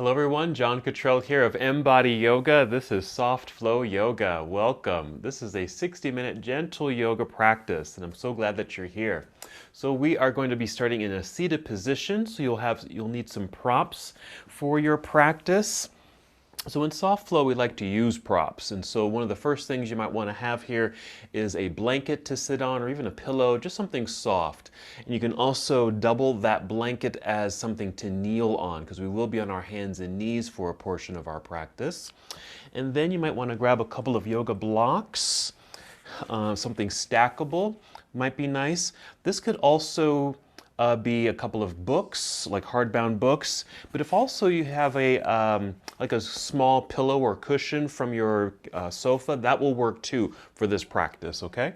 Hello everyone, John Cottrell here of MBODY Yoga. This is Soft Flow Yoga. Welcome. This is a 60-minute gentle yoga practice, and I'm so glad that you're here. So we are going to be starting in a seated position, so you'll need some props for your practice. So in soft flow, we like to use props. And so one of the first things you might want to have here is a blanket to sit on or even a pillow, just something soft. And you can also double that blanket as something to kneel on because we will be on our hands and knees for a portion of our practice. And then you might want to grab a couple of yoga blocks, something stackable might be nice. This could also be a couple of books, like hardbound books. But if also you have like a small pillow or cushion from your sofa, that will work too for this practice, okay?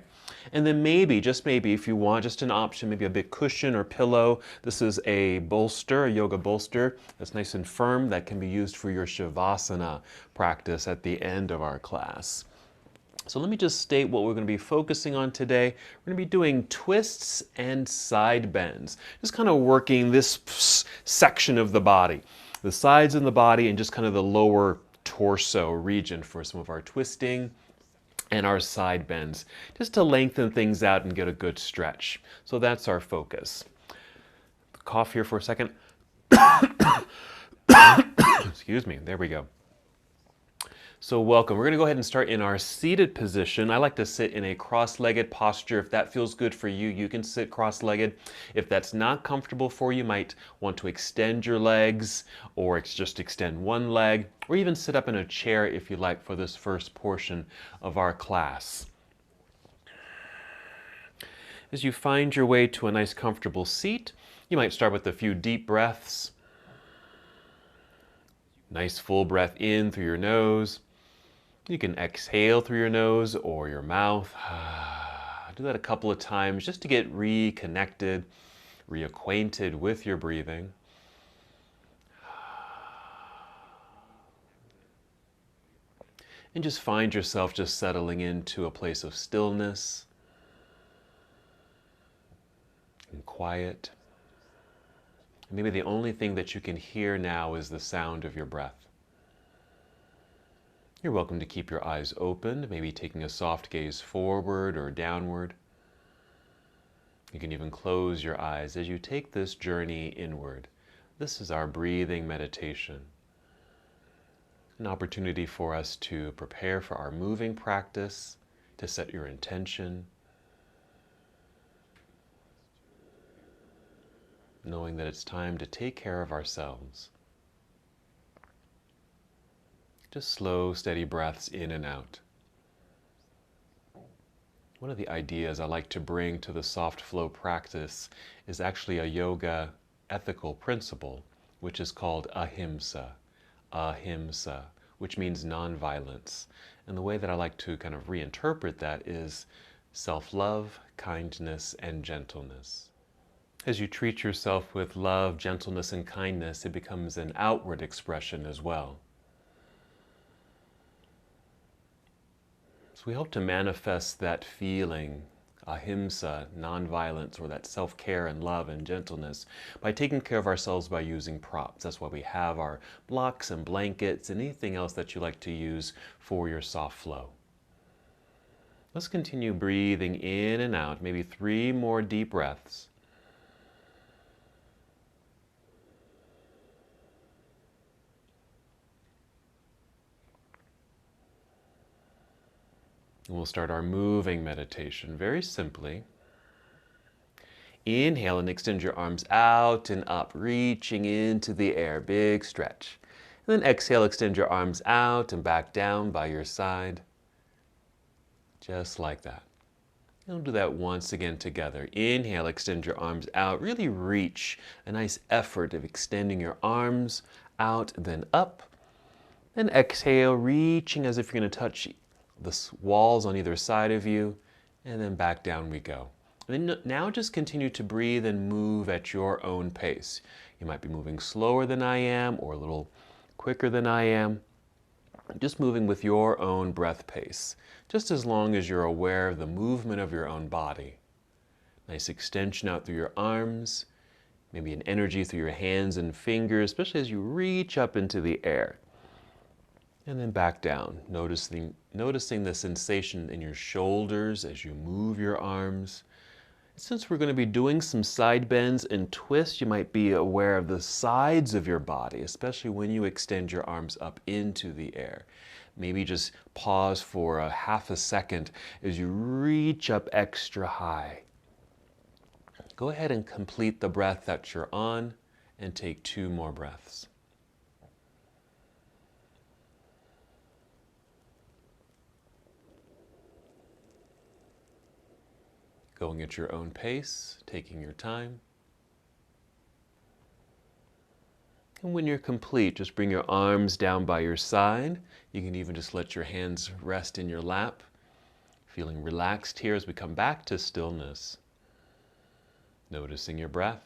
And then maybe, just maybe, if you want, just an option, maybe a big cushion or pillow. This is a bolster, a yoga bolster that's nice and firm that can be used for your Shavasana practice at the end of our class. So let me just state what we're going to be focusing on today. We're going to be doing twists and side bends. Just kind of working this section of the body, the sides of the body and just kind of the lower torso region for some of our twisting and our side bends, just to lengthen things out and get a good stretch. So that's our focus. Cough here for a second. Excuse me, there we go. So welcome. We're going to go ahead and start in our seated position. I like to sit in a cross-legged posture. If that feels good for you, you can sit cross-legged. If that's not comfortable for you, you might want to extend your legs or just extend one leg, or even sit up in a chair if you like for this first portion of our class. As you find your way to a nice comfortable seat, you might start with a few deep breaths. Nice full breath in through your nose. You can exhale through your nose or your mouth. Do that a couple of times just to get reconnected, reacquainted with your breathing. And just find yourself just settling into a place of stillness and quiet. And maybe the only thing that you can hear now is the sound of your breath. You're welcome to keep your eyes open, maybe taking a soft gaze forward or downward. You can even close your eyes as you take this journey inward. This is our breathing meditation. An opportunity for us to prepare for our moving practice, to set your intention, knowing that it's time to take care of ourselves. Just slow, steady breaths in and out. One of the ideas I like to bring to the soft flow practice is actually a yoga ethical principle, which is called ahimsa. Ahimsa, which means nonviolence. And the way that I like to kind of reinterpret that is self-love, kindness, and gentleness. As you treat yourself with love, gentleness, and kindness, it becomes an outward expression as well. So we hope to manifest that feeling, ahimsa, nonviolence, or that self-care and love and gentleness by taking care of ourselves by using props. That's why we have our blocks and blankets and anything else that you like to use for your soft flow. Let's continue breathing in and out, maybe 3 more deep breaths. And we'll start our moving meditation very simply. Inhale and extend your arms out and up, reaching into the air, big stretch. And then exhale, extend your arms out and back down by your side, just like that. And we'll do that once again together. Inhale, extend your arms out, really reach, a nice effort of extending your arms out, then up. Then exhale, reaching as if you're going to touch the walls on either side of you, and then back down we go. And then now just continue to breathe and move at your own pace. You might be moving slower than I am or a little quicker than I am. Just moving with your own breath pace, just as long as you're aware of the movement of your own body. Nice extension out through your arms, maybe an energy through your hands and fingers, especially as you reach up into the air. And then back down, noticing the sensation in your shoulders as you move your arms. Since we're going to be doing some side bends and twists, you might be aware of the sides of your body, especially when you extend your arms up into the air. Maybe just pause for a half a second as you reach up extra high. Go ahead and complete the breath that you're on and take 2 more breaths. Going at your own pace, taking your time. And when you're complete, just bring your arms down by your side. You can even just let your hands rest in your lap, feeling relaxed here as we come back to stillness. Noticing your breath.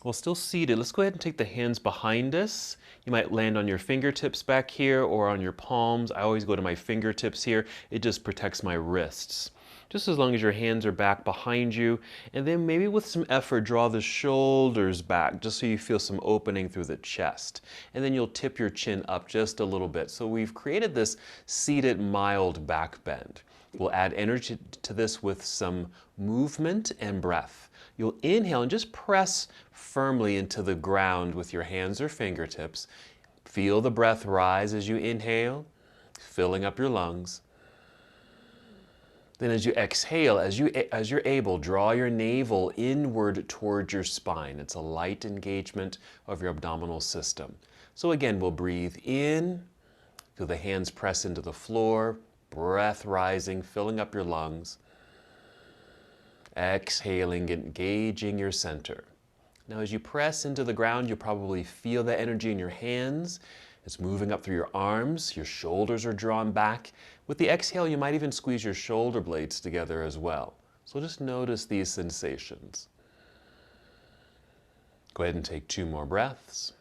While still seated, let's go ahead and take the hands behind us. You might land on your fingertips back here or on your palms. I always go to my fingertips here. It just protects my wrists. Just as long as your hands are back behind you. And then maybe with some effort, draw the shoulders back just so you feel some opening through the chest. And then you'll tip your chin up just a little bit. So we've created this seated mild back bend. We'll add energy to this with some movement and breath. You'll inhale and just press firmly into the ground with your hands or fingertips. Feel the breath rise as you inhale, filling up your lungs. Then as you exhale, as you're able, draw your navel inward towards your spine. It's a light engagement of your abdominal system. So again, we'll breathe in, feel the hands press into the floor, breath rising, filling up your lungs. Exhaling, engaging your center. Now as you press into the ground, you'll probably feel the energy in your hands. It's moving up through your arms, your shoulders are drawn back. With the exhale, you might even squeeze your shoulder blades together as well. So just notice these sensations. Go ahead and take 2 more breaths.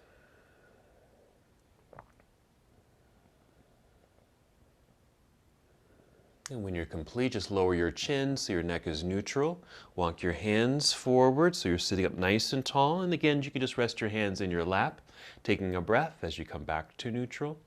And when you're complete, just lower your chin so your neck is neutral. Walk your hands forward so you're sitting up nice and tall. And again, you can just rest your hands in your lap, taking a breath as you come back to neutral.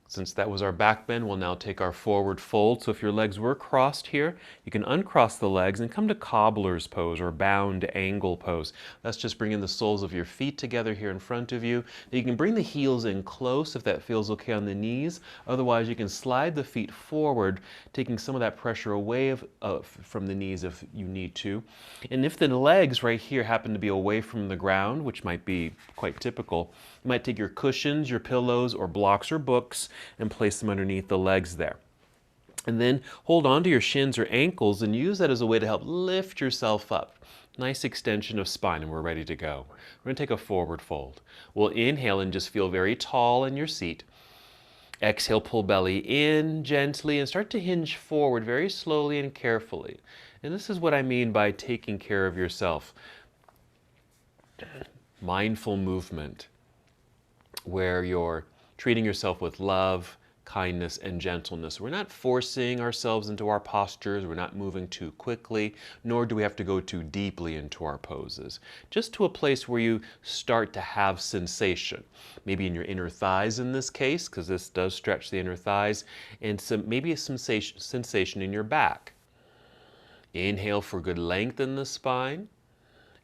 Since that was our back bend, we'll now take our forward fold. So if your legs were crossed here, you can uncross the legs and come to cobbler's pose or bound angle pose. That's just bringing the soles of your feet together here in front of you. Now you can bring the heels in close if that feels okay on the knees. Otherwise, you can slide the feet forward, taking some of that pressure away from the knees if you need to. And if the legs right here happen to be away from the ground, which might be quite typical, you might take your cushions, your pillows, or blocks or books, and place them underneath the legs there. And then hold on to your shins or ankles and use that as a way to help lift yourself up. Nice extension of spine, and we're ready to go. We're going to take a forward fold. We'll inhale and just feel very tall in your seat. Exhale, pull belly in gently and start to hinge forward very slowly and carefully. And this is what I mean by taking care of yourself. Mindful movement, where you're treating yourself with love, kindness, and gentleness. We're not forcing ourselves into our postures. We're not moving too quickly, nor do we have to go too deeply into our poses. Just to a place where you start to have sensation. Maybe in your inner thighs in this case, because this does stretch the inner thighs, and maybe a sensation in your back. Inhale for good length in the spine.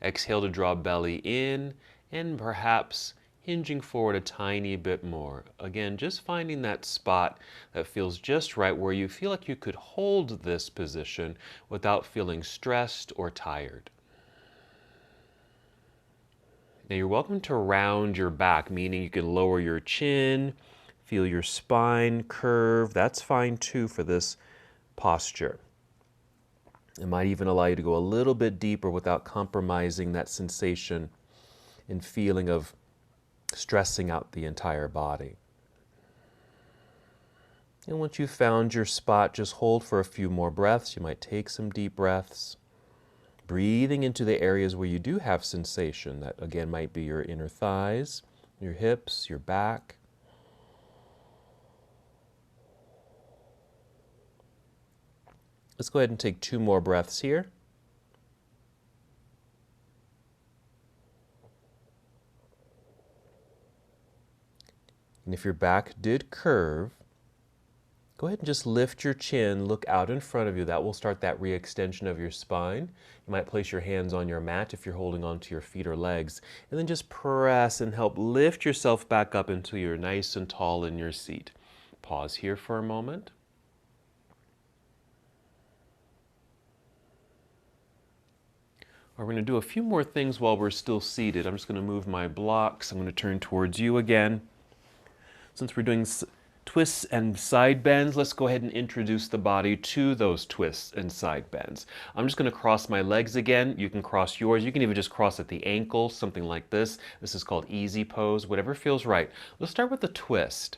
Exhale to draw belly in, and perhaps hinging forward a tiny bit more. Again, just finding that spot that feels just right where you feel like you could hold this position without feeling stressed or tired. Now you're welcome to round your back, meaning you can lower your chin, feel your spine curve. That's fine too for this posture. It might even allow you to go a little bit deeper without compromising that sensation and feeling of stressing out the entire body. And once you've found your spot, just hold for a few more breaths. You might take some deep breaths. Breathing into the areas where you do have sensation. That again might be your inner thighs, your hips, your back. Let's go ahead and take 2 more breaths here. And if your back did curve, go ahead and just lift your chin, look out in front of you. That will start that re-extension of your spine. You might place your hands on your mat if you're holding on to your feet or legs, and then just press and help lift yourself back up until you're nice and tall in your seat. Pause here for a moment. We're going to do a few more things while we're still seated. I'm just going to move my blocks. I'm going to turn towards you again. Since we're doing twists and side bends, let's go ahead and introduce the body to those twists and side bends. I'm just going to cross my legs again. You can cross yours. You can even just cross at the ankle, something like this. This is called easy pose, whatever feels right. Let's start with the twist.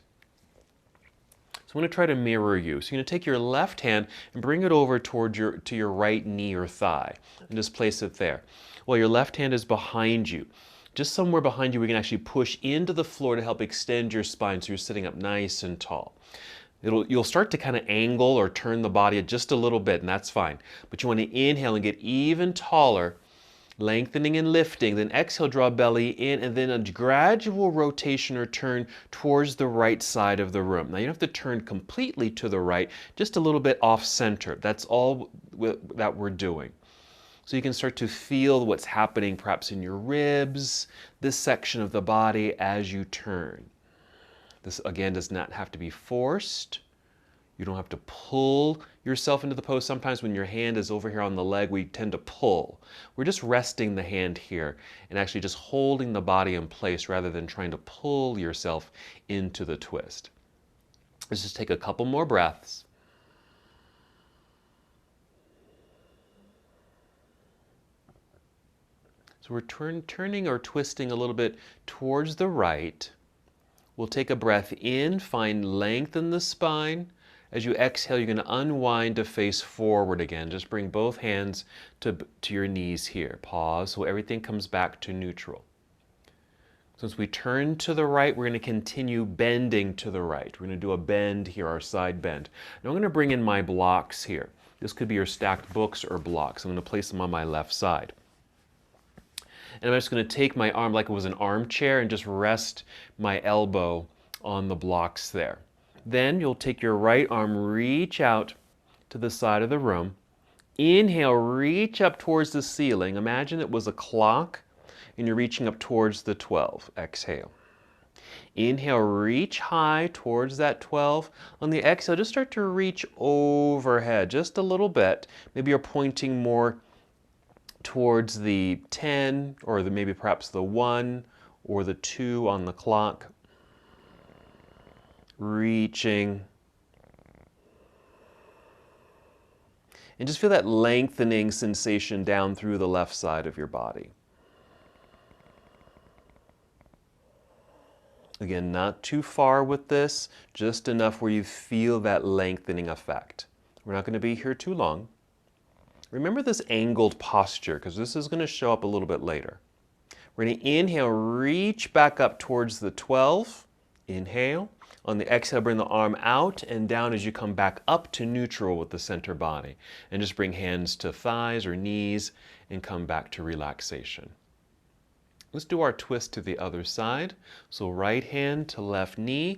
So I'm going to try to mirror you. So you're going to take your left hand and bring it over towards to your right knee or thigh and just place it there. Well, your left hand is behind you. Just somewhere behind you, we can actually push into the floor to help extend your spine so you're sitting up nice and tall. You'll start to kind of angle or turn the body just a little bit, and that's fine. But you want to inhale and get even taller, lengthening and lifting. Then exhale, draw belly in, and then a gradual rotation or turn towards the right side of the room. Now, you don't have to turn completely to the right, just a little bit off center. That's all that we're doing. So you can start to feel what's happening perhaps in your ribs, this section of the body as you turn. This again does not have to be forced. You don't have to pull yourself into the pose. Sometimes when your hand is over here on the leg, we tend to pull. We're just resting the hand here and actually just holding the body in place rather than trying to pull yourself into the twist. Let's just take a couple more breaths. So we're turning or twisting a little bit towards the right. We'll take a breath in, find length in the spine. As you exhale, you're going to unwind to face forward again. Just bring both hands to your knees here. Pause so everything comes back to neutral. Since we turn to the right, we're going to continue bending to the right. We're going to do a bend here, our side bend. Now I'm going to bring in my blocks here. This could be your stacked books or blocks. I'm going to place them on my left side. And I'm just going to take my arm like it was an armchair and just rest my elbow on the blocks there. Then you'll take your right arm, reach out to the side of the room. Inhale, reach up towards the ceiling. Imagine it was a clock and you're reaching up towards the 12. Exhale. Inhale, reach high towards that 12. On the exhale, just start to reach overhead just a little bit. Maybe you're pointing more towards the 10 or maybe perhaps the 1 or the 2 on the clock. Reaching. And just feel that lengthening sensation down through the left side of your body. Again, not too far with this, just enough where you feel that lengthening effect. We're not going to be here too long. Remember this angled posture, because this is going to show up a little bit later. We're going to inhale, reach back up towards the 12. Inhale. On the exhale, bring the arm out and down as you come back up to neutral with the center body. And just bring hands to thighs or knees and come back to relaxation. Let's do our twist to the other side. So right hand to left knee.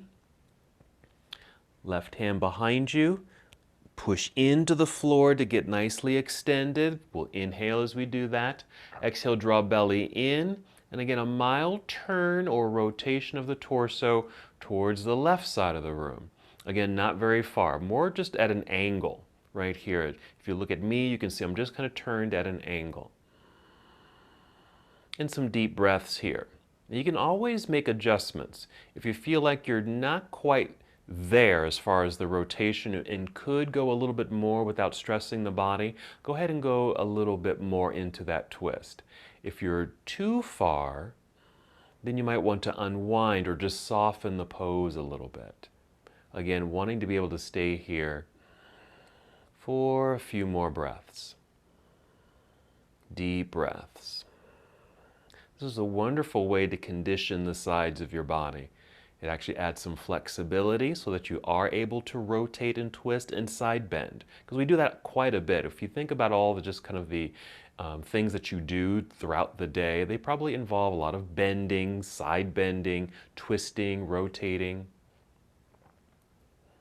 Left hand behind you. Push into the floor to get nicely extended. We'll inhale as we do that. Exhale, draw belly in. And again, a mild turn or rotation of the torso towards the left side of the room. Again, not very far, more just at an angle right here. If you look at me, you can see I'm just kind of turned at an angle. And some deep breaths here. You can always make adjustments. If you feel like you're not quite there as far as the rotation and could go a little bit more without stressing the body, go ahead and go a little bit more into that twist. If you're too far, then you might want to unwind or just soften the pose a little bit. Again, wanting to be able to stay here for a few more breaths. Deep breaths. This is a wonderful way to condition the sides of your body. It actually adds some flexibility so that you are able to rotate and twist and side bend. Because we do that quite a bit. If you think about all the just kind of the things that you do throughout the day, they probably involve a lot of bending, side bending, twisting, rotating.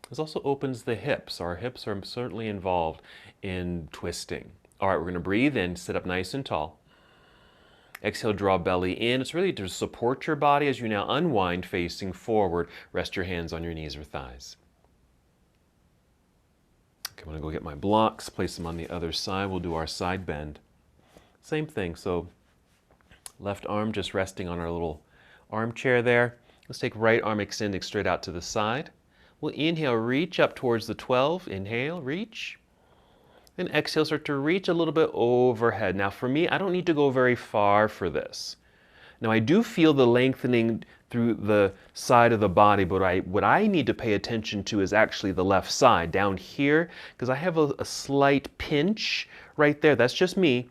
This also opens the hips. Our hips are certainly involved in twisting. All right, we're going to breathe in, sit up nice and tall. Exhale, draw belly in. It's really to support your body as you now unwind facing forward. Rest your hands on your knees or thighs. Okay, I'm going to go get my blocks, place them on the other side. We'll do our side bend. Same thing, so left arm just resting on our little armchair there. Let's take right arm extending straight out to the side. We'll inhale, reach up towards the 12. Inhale, reach. Then exhale, start to reach a little bit overhead. Now for me, I don't need to go very far for this. Now I do feel the lengthening through the side of the body, but what I need to pay attention to is actually the left side, down here, because I have a slight pinch right there. That's just me,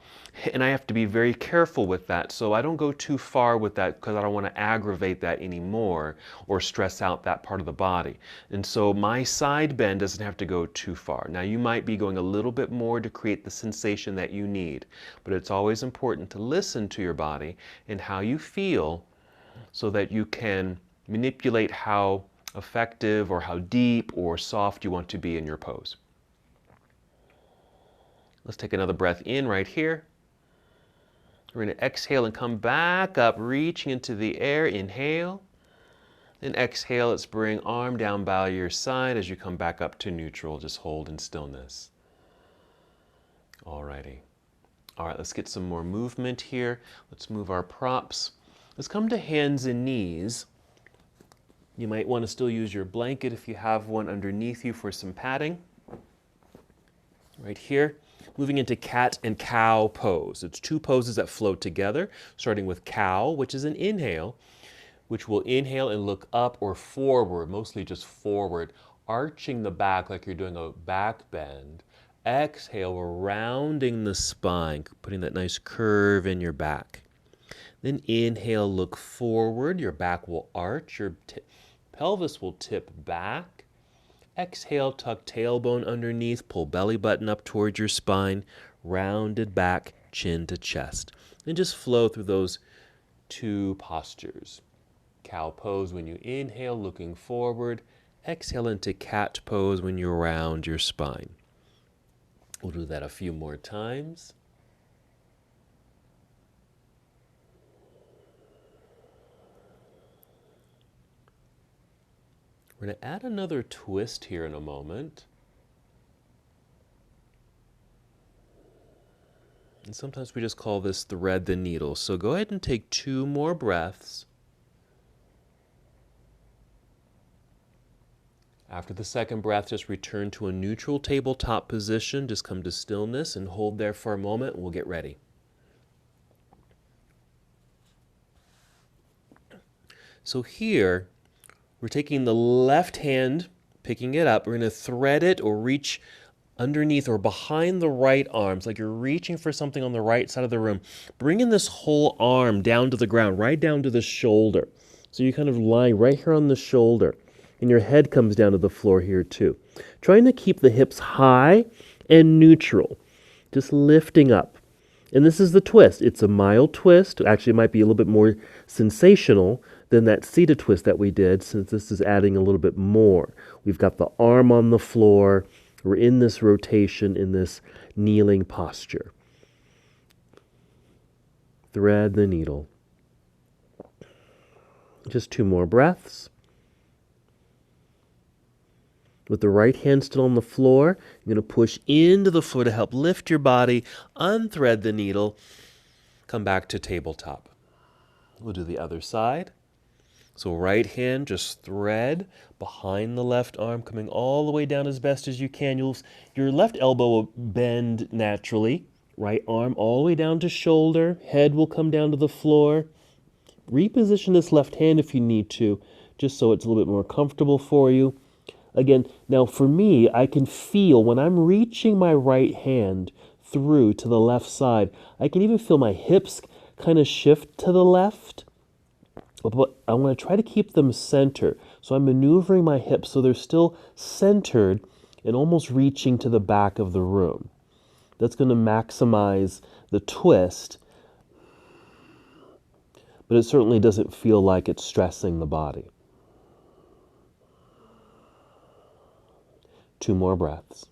and I have to be very careful with that. So I don't go too far with that because I don't want to aggravate that anymore or stress out that part of the body. And so my side bend doesn't have to go too far. Now you might be going a little bit more to create the sensation that you need, but it's always important to listen to your body and how you feel so that you can manipulate how effective or how deep or soft you want to be in your pose. Let's take another breath in right here. We're going to exhale and come back up, reaching into the air. Inhale. Then exhale, let's bring arm down by your side as you come back up to neutral. Just hold in stillness. Alrighty. All right, let's get some more movement here. Let's move our props. Let's come to hands and knees. You might want to still use your blanket if you have one underneath you for some padding. Right here. Moving into cat and cow pose. It's two poses that flow together, starting with cow, which is an inhale, which will inhale and look up or forward, mostly just forward, arching the back like you're doing a back bend. Exhale, we're rounding the spine, putting that nice curve in your back. Then inhale, look forward, your back will arch, your pelvis will tip back. Exhale, tuck tailbone underneath, pull belly button up towards your spine, rounded back, chin to chest. And just flow through those two postures. Cow pose when you inhale, looking forward. Exhale into cat pose when you round your spine. We'll do that a few more times. We're going to add another twist here in a moment. And sometimes we just call this thread the needle. So go ahead and take 2 more breaths. After the second breath, just return to a neutral tabletop position. Just come to stillness and hold there for a moment, and we'll get ready. So here, we're taking the left hand, picking it up. We're going to thread it or reach underneath or behind the right arm. It's like you're reaching for something on the right side of the room. Bringing this whole arm down to the ground, right down to the shoulder. So you kind of lie right here on the shoulder. And your head comes down to the floor here too. Trying to keep the hips high and neutral. Just lifting up. And this is the twist. It's a mild twist. Actually, it might be a little bit more sensational than that seated twist that we did, since this is adding a little bit more. We've got the arm on the floor. We're in this rotation, in this kneeling posture. Thread the needle. Just 2 more breaths. With the right hand still on the floor, you're going to push into the floor to help lift your body, unthread the needle, come back to tabletop. We'll do the other side. So right hand, just thread behind the left arm, coming all the way down as best as you can. Your left elbow will bend naturally. Right arm all the way down to shoulder. Head will come down to the floor. Reposition this left hand if you need to, just so it's a little bit more comfortable for you. Again, now for me, I can feel when I'm reaching my right hand through to the left side. I can even feel my hips kind of shift to the left, but I want to try to keep them centered. So I'm maneuvering my hips so they're still centered and almost reaching to the back of the room. That's going to maximize the twist, but it certainly doesn't feel like it's stressing the body. 2 more breaths.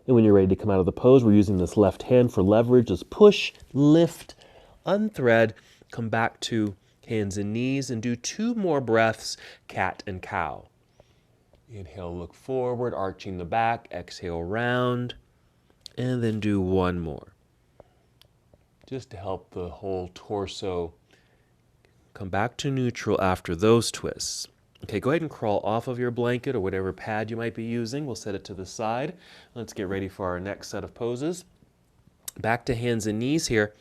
And when you're ready to come out of the pose, we're using this left hand for leverage. Just push, lift, unthread, come back to hands and knees, and do 2 more breaths, cat and cow. Inhale, look forward, arching the back. Exhale, round. And then do 1 more. Just to help the whole torso come back to neutral after those twists. Okay, go ahead and crawl off of your blanket or whatever pad you might be using. We'll set it to the side. Let's get ready for our next set of poses. Back to hands and knees here.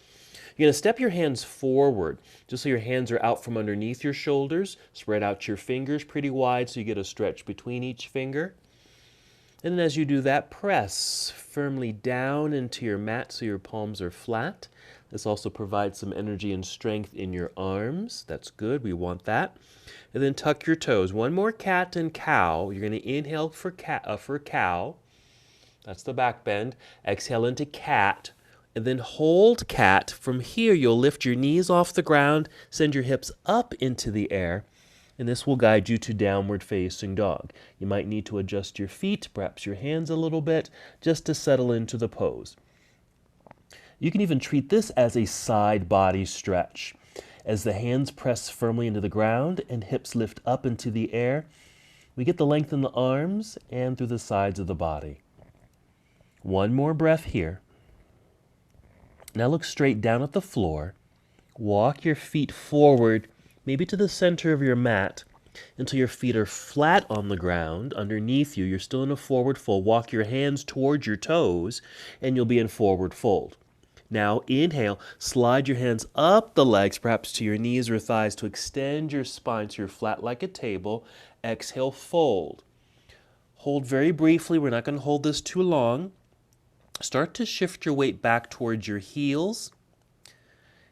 You're going to step your hands forward, just so your hands are out from underneath your shoulders. Spread out your fingers pretty wide so you get a stretch between each finger. And then as you do that, press firmly down into your mat so your palms are flat. This also provides some energy and strength in your arms. That's good. We want that. And then tuck your toes. 1 more cat and cow. You're going to inhale for cow. That's the back bend. Exhale into cat. And then hold cat. From here, you'll lift your knees off the ground, send your hips up into the air, and this will guide you to downward facing dog. You might need to adjust your feet, perhaps your hands a little bit, just to settle into the pose. You can even treat this as a side body stretch. As the hands press firmly into the ground and hips lift up into the air, we get the length in the arms and through the sides of the body. 1 more breath here. Now look straight down at the floor. Walk your feet forward, maybe to the center of your mat, until your feet are flat on the ground underneath you. You're still in a forward fold. Walk your hands towards your toes, and you'll be in forward fold. Now inhale, slide your hands up the legs, perhaps to your knees or thighs, to extend your spine so you're flat like a table. Exhale, fold. Hold very briefly. We're not going to hold this too long. Start to shift your weight back towards your heels.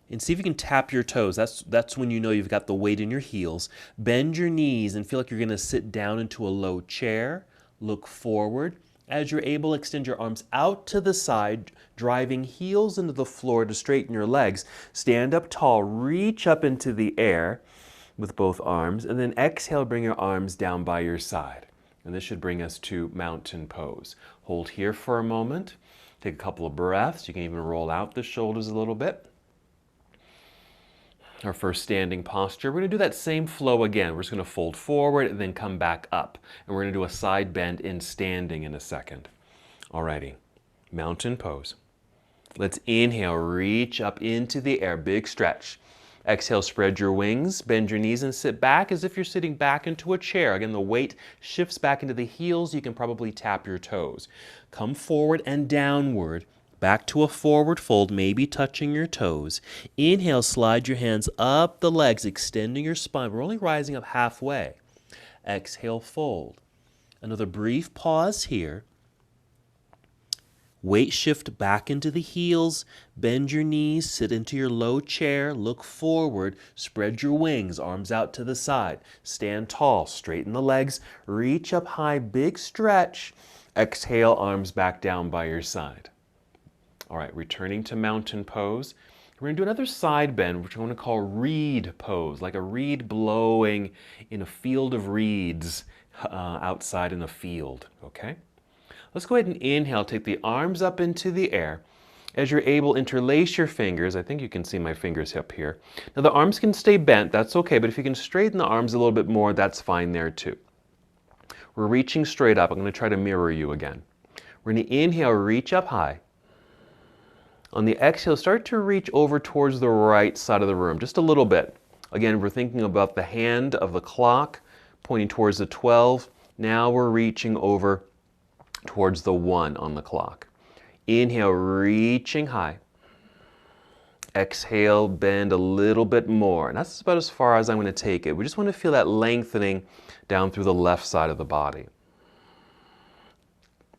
And see if you can tap your toes. That's when you know you've got the weight in your heels. Bend your knees and feel like you're going to sit down into a low chair. Look forward. As you're able, extend your arms out to the side, driving heels into the floor to straighten your legs. Stand up tall, reach up into the air with both arms, and then exhale, bring your arms down by your side. And this should bring us to mountain pose. Hold here for a moment. Take a couple of breaths. You can even roll out the shoulders a little bit. Our first standing posture. We're going to do that same flow again. We're just going to fold forward and then come back up. And we're going to do a side bend in standing in a second. Alrighty, mountain pose. Let's inhale, reach up into the air, big stretch. Exhale, spread your wings, bend your knees and sit back as if you're sitting back into a chair. Again, the weight shifts back into the heels. You can probably tap your toes. Come forward and downward. Back to a forward fold, maybe touching your toes. Inhale, slide your hands up the legs, extending your spine. We're only rising up halfway. Exhale, fold. Another brief pause here. Weight shift back into the heels. Bend your knees, sit into your low chair, look forward, spread your wings, arms out to the side. Stand tall, straighten the legs, reach up high, big stretch. Exhale, arms back down by your side. All right, returning to mountain pose. We're going to do another side bend, which I want to call reed pose, like a reed blowing in a field of reeds outside in the field, okay? Let's go ahead and inhale, take the arms up into the air. As you're able, interlace your fingers. I think you can see my fingers up here. Now the arms can stay bent, that's okay, but if you can straighten the arms a little bit more, that's fine there too. We're reaching straight up. I'm going to try to mirror you again. We're going to inhale, reach up high. On the exhale, start to reach over towards the right side of the room, just a little bit. Again, we're thinking about the hand of the clock, pointing towards the 12. Now we're reaching over towards the 1 on the clock. Inhale, reaching high. Exhale, bend a little bit more. And that's about as far as I'm going to take it. We just want to feel that lengthening down through the left side of the body.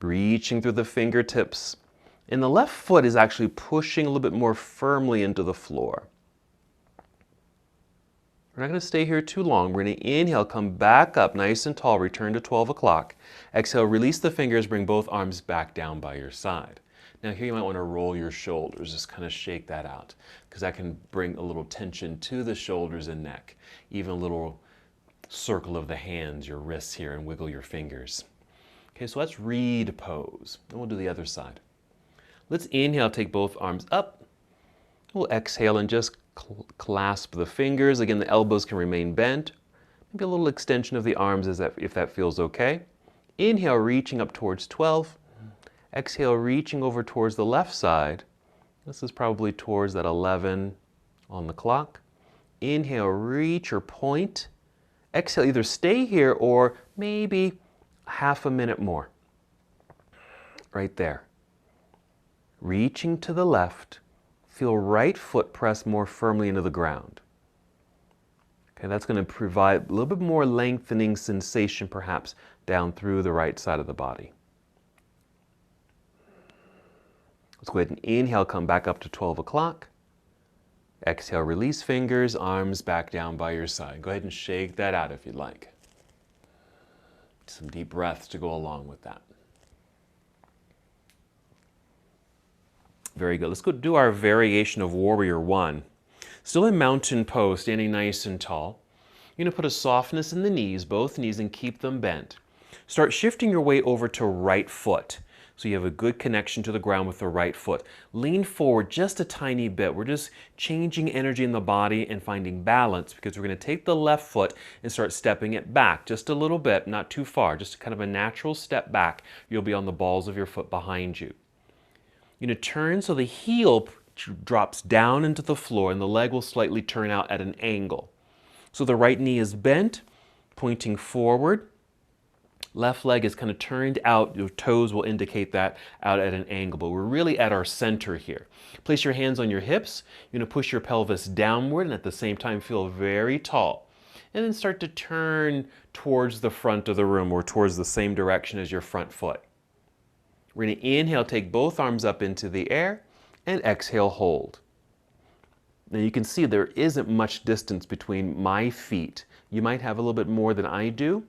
reaching through the fingertips. And the left foot is actually pushing a little bit more firmly into the floor. We're not going to stay here too long. We're going to inhale, come back up nice and tall, return to 12 o'clock. Exhale, release the fingers, bring both arms back down by your side. Now here you might want to roll your shoulders, just kind of shake that out, because that can bring a little tension to the shoulders and neck. Even a little circle of the hands, your wrists here, and wiggle your fingers. Okay, so let's read pose. And we'll do the other side. Let's inhale, take both arms up. We'll exhale and just clasp the fingers. Again, the elbows can remain bent. Maybe a little extension of the arms if that feels okay. Inhale, reaching up towards 12. Exhale, reaching over towards the left side. This is probably towards that 11 on the clock. Inhale, reach or point. Exhale, either stay here or maybe half a minute more. Right there. Reaching to the left. Feel right foot press more firmly into the ground. Okay, that's going to provide a little bit more lengthening sensation perhaps down through the right side of the body. Let's go ahead and inhale, come back up to 12 o'clock. Exhale, release fingers, arms back down by your side. Go ahead and shake that out if you'd like. Some deep breaths to go along with that. Very good. Let's go do our variation of Warrior One. Still in mountain pose, standing nice and tall. You're going to put a softness in the knees, both knees, and keep them bent. Start shifting your way over to right foot. So you have a good connection to the ground with the right foot. Lean forward just a tiny bit. We're just changing energy in the body and finding balance, because we're going to take the left foot and start stepping it back just a little bit, not too far, just kind of a natural step back. You'll be on the balls of your foot behind you. You're going to turn so the heel drops down into the floor and the leg will slightly turn out at an angle. So the right knee is bent, pointing forward. Left leg is kind of turned out. Your toes will indicate that out at an angle, but we're really at our center here. Place your hands on your hips. You're going to push your pelvis downward and at the same time feel very tall. And then start to turn towards the front of the room or towards the same direction as your front foot. We're going to inhale, take both arms up into the air, and exhale, hold. Now you can see there isn't much distance between my feet. You might have a little bit more than I do.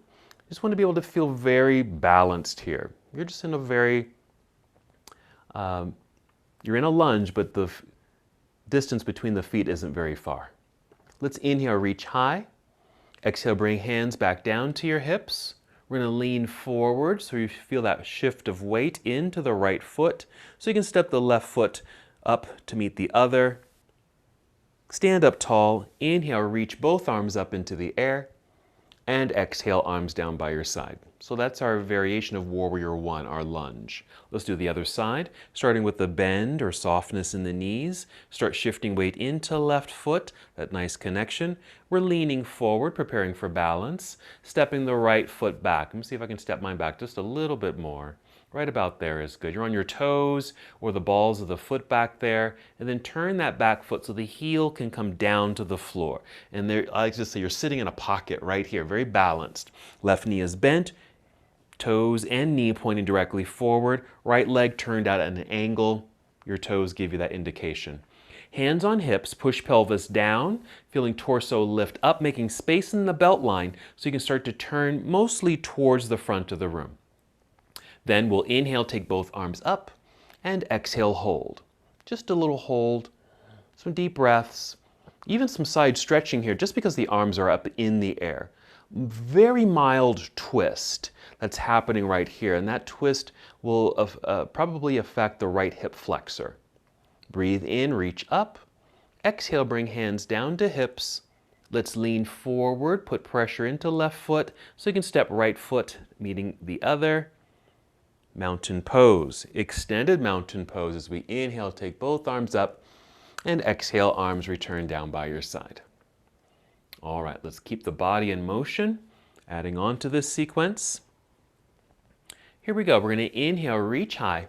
Just want to be able to feel very balanced here. You're just in a very, you're in a lunge, but the distance between the feet isn't very far. Let's inhale, reach high. Exhale, bring hands back down to your hips. We're going to lean forward so you feel that shift of weight into the right foot. So you can step the left foot up to meet the other. Stand up tall. Inhale, reach both arms up into the air. And exhale, arms down by your side. So that's our variation of Warrior One, our lunge. Let's do the other side, starting with the bend or softness in the knees. Start shifting weight into left foot, that nice connection. We're leaning forward, preparing for balance, stepping the right foot back. Let me see if I can step mine back just a little bit more. Right about there is good. You're on your toes or the balls of the foot back there, and then turn that back foot so the heel can come down to the floor. And there, I like to say you're sitting in a pocket right here, very balanced. Left knee is bent, toes and knee pointing directly forward, right leg turned out at an angle. Your toes give you that indication. Hands on hips, push pelvis down, feeling torso lift up, making space in the belt line so you can start to turn mostly towards the front of the room. Then we'll inhale, take both arms up, and exhale, hold. Just a little hold, some deep breaths, even some side stretching here, just because the arms are up in the air. Very mild twist that's happening right here, and that twist will probably affect the right hip flexor. Breathe in, reach up. Exhale, bring hands down to hips. Let's lean forward, put pressure into left foot, so you can step right foot meeting the other. Mountain pose, extended mountain pose as we inhale, take both arms up, and exhale, arms return down by your side. All right, let's keep the body in motion, adding on to this sequence. Here we go. We're going to inhale, reach high.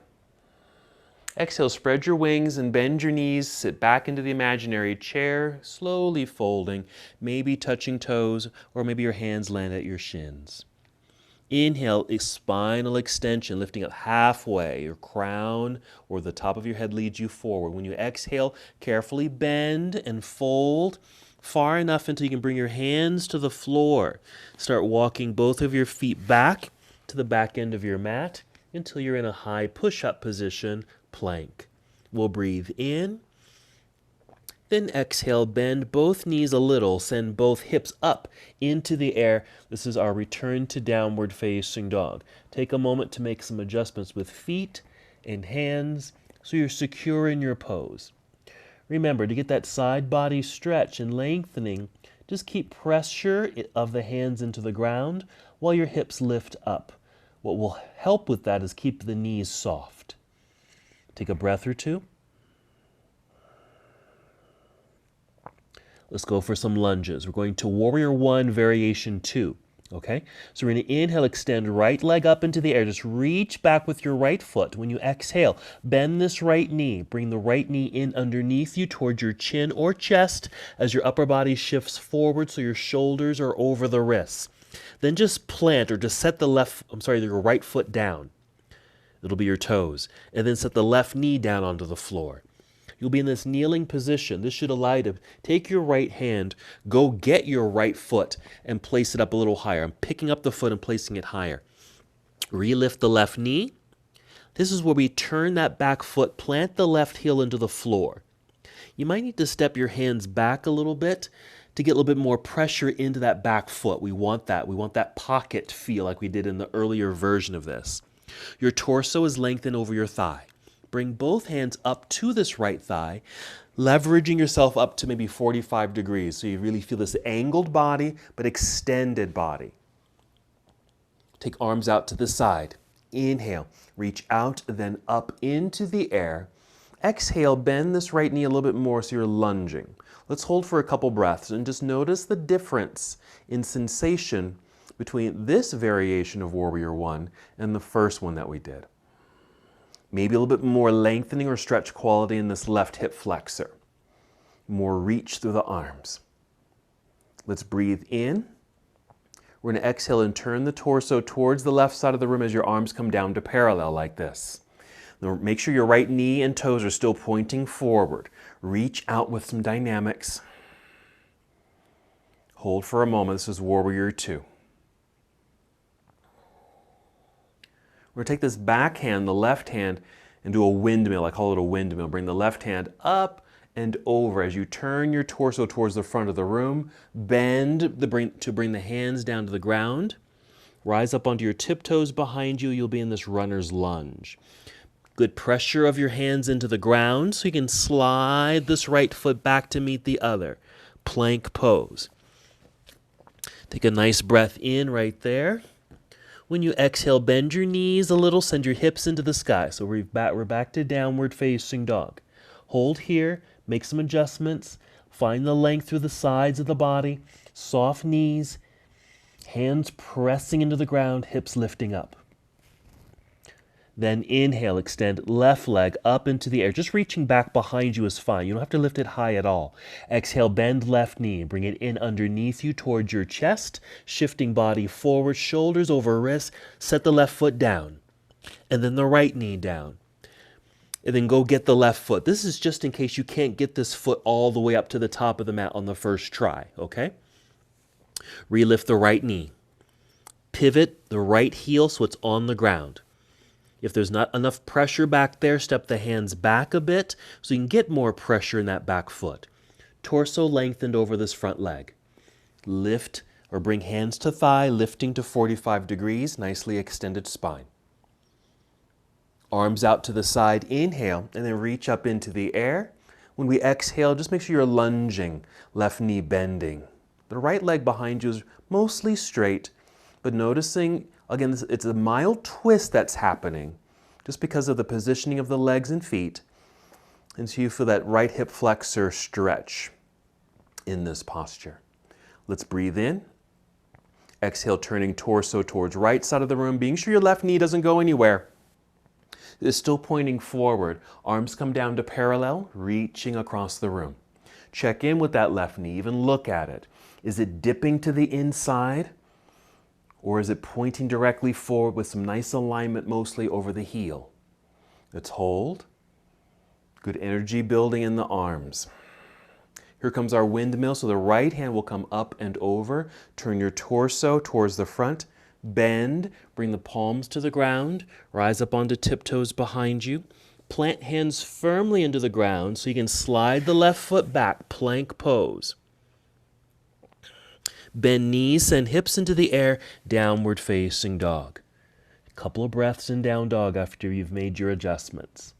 Exhale, spread your wings and bend your knees, sit back into the imaginary chair, slowly folding, maybe touching toes, or maybe your hands land at your shins. Inhale, a spinal extension, lifting up halfway. Your crown or the top of your head leads you forward. When you exhale, carefully bend and fold far enough until you can bring your hands to the floor. Start walking both of your feet back to the back end of your mat until you're in a high push-up position, plank. We'll breathe in. Then exhale, bend both knees a little, send both hips up into the air. This is our return to downward facing dog. Take a moment to make some adjustments with feet and hands so you're secure in your pose. Remember, to get that side body stretch and lengthening, just keep pressure of the hands into the ground while your hips lift up. What will help with that is keep the knees soft. Take a breath or two. Let's go for some lunges. We're going to Warrior 1, Variation 2. Okay? So we're going to inhale, extend right leg up into the air. Just reach back with your right foot. When you exhale, bend this right knee. Bring the right knee in underneath you towards your chin or chest as your upper body shifts forward so your shoulders are over the wrists. Then just plant or just set your right foot down. It'll be your toes. And then set the left knee down onto the floor. You'll be in this kneeling position. This should allow you to take your right hand, go get your right foot, and place it up a little higher. I'm picking up the foot and placing it higher. Relift the left knee. This is where we turn that back foot, plant the left heel into the floor. You might need to step your hands back a little bit to get a little bit more pressure into that back foot. We want that. We want that pocket feel like we did in the earlier version of this. Your torso is lengthened over your thigh. Bring both hands up to this right thigh, leveraging yourself up to maybe 45 degrees so you really feel this angled body but extended body. Take arms out to the side. Inhale, reach out, then up into the air. Exhale, bend this right knee a little bit more so you're lunging. Let's hold for a couple breaths and just notice the difference in sensation between this variation of Warrior 1 and the first one that we did. Maybe a little bit more lengthening or stretch quality in this left hip flexor. More reach through the arms. Let's breathe in. We're going to exhale and turn the torso towards the left side of the room as your arms come down to parallel like this. Now make sure your right knee and toes are still pointing forward. Reach out with some dynamics. Hold for a moment. This is Warrior 2. We're going to take this back hand, the left hand, and do a windmill. I call it a windmill. Bring the left hand up and over as you turn your torso towards the front of the room. Bend to bring the hands down to the ground. Rise up onto your tiptoes behind you. You'll be in this runner's lunge. Good pressure of your hands into the ground so you can slide this right foot back to meet the other. Plank pose. Take a nice breath in right there. When you exhale, bend your knees a little, send your hips into the sky. So we're back to downward facing dog. Hold here, make some adjustments, find the length through the sides of the body, soft knees, hands pressing into the ground, hips lifting up. Then inhale, extend left leg up into the air. Just reaching back behind you is fine. You don't have to lift it high at all. Exhale, bend left knee. Bring it in underneath you towards your chest. Shifting body forward, shoulders over wrists. Set the left foot down. And then the right knee down. And then go get the left foot. This is just in case you can't get this foot all the way up to the top of the mat on the first try, okay? Relift the right knee. Pivot the right heel so it's on the ground. If there's not enough pressure back there, step the hands back a bit so you can get more pressure in that back foot. Torso lengthened over this front leg. Lift or bring hands to thigh, lifting to 45 degrees, nicely extended spine. Arms out to the side, inhale, and then reach up into the air. When we exhale, just make sure you're lunging, left knee bending. The right leg behind you is mostly straight, but noticing, again, it's a mild twist that's happening just because of the positioning of the legs and feet. And so you feel that right hip flexor stretch in this posture. Let's breathe in. Exhale, turning torso towards right side of the room, being sure your left knee doesn't go anywhere. It's still pointing forward. Arms come down to parallel, reaching across the room. Check in with that left knee, even look at it. Is it dipping to the inside? Or is it pointing directly forward with some nice alignment mostly over the heel? Let's hold. Good energy building in the arms. Here comes our windmill. So the right hand will come up and over. Turn your torso towards the front. Bend. Bring the palms to the ground. Rise up onto tiptoes behind you. Plant hands firmly into the ground so you can slide the left foot back. Plank pose. Bend knees, send hips into the air. Downward facing dog. A couple of breaths in down dog after you've made your adjustments.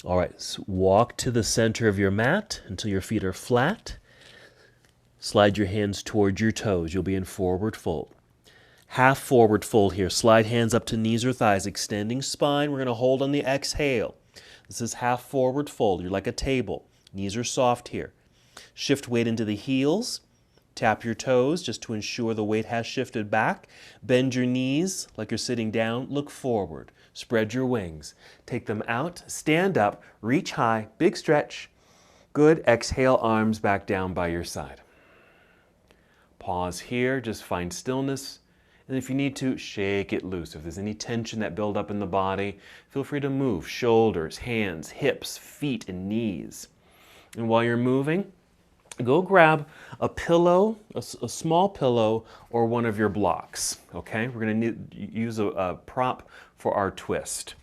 All right, so walk to the center of your mat until your feet are flat. Slide your hands towards your toes. You'll be in forward fold. Half forward fold here. Slide hands up to knees or thighs, extending spine. We're going to hold on the exhale. This is half forward fold. You're like a table. Knees are soft here. Shift weight into the heels. Tap your toes just to ensure the weight has shifted back. Bend your knees like you're sitting down. Look forward. Spread your wings. Take them out. Stand up. Reach high. Big stretch. Good. Exhale, arms back down by your side. Pause here. Just find stillness. And if you need to, shake it loose. If there's any tension that build up in the body, feel free to move shoulders, hands, hips, feet, and knees. And while you're moving, go grab a pillow, a small pillow, or one of your blocks. Okay? We're going to use a prop for our twist.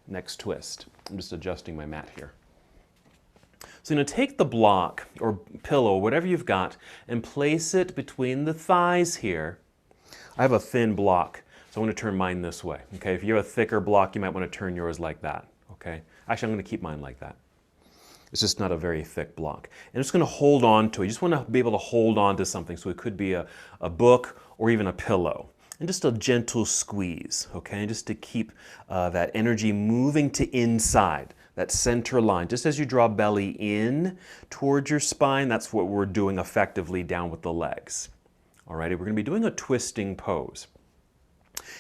Next twist. I'm just adjusting my mat here. So you're going to take the block or pillow, whatever you've got, and place it between the thighs here. I have a thin block, so I want to turn mine this way. Okay, if you have a thicker block, you might want to turn yours like that. Okay, actually, I'm going to keep mine like that. It's just not a very thick block. And I'm just going to hold on to it. You just want to be able to hold on to something. So it could be a book or even a pillow. And just a gentle squeeze, okay, just to keep that energy moving to inside, that center line. Just as you draw belly in towards your spine, that's what we're doing effectively down with the legs. Alrighty, we're going to be doing a twisting pose.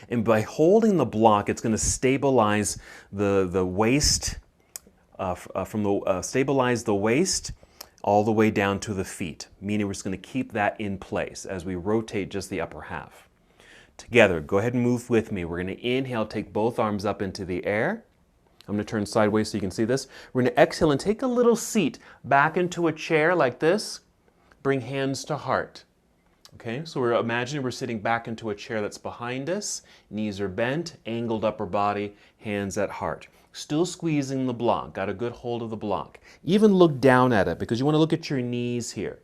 And by holding the block, it's going to stabilize the waist, stabilize the waist all the way down to the feet, meaning we're just going to keep that in place as we rotate just the upper half. Together, go ahead and move with me. We're going to inhale, take both arms up into the air. I'm going to turn sideways so you can see this. We're going to exhale and take a little seat back into a chair like this. Bring hands to heart. Okay, so we're imagining we're sitting back into a chair that's behind us. Knees are bent, angled upper body, hands at heart. Still squeezing the block. Got a good hold of the block. Even look down at it because you want to look at your knees here.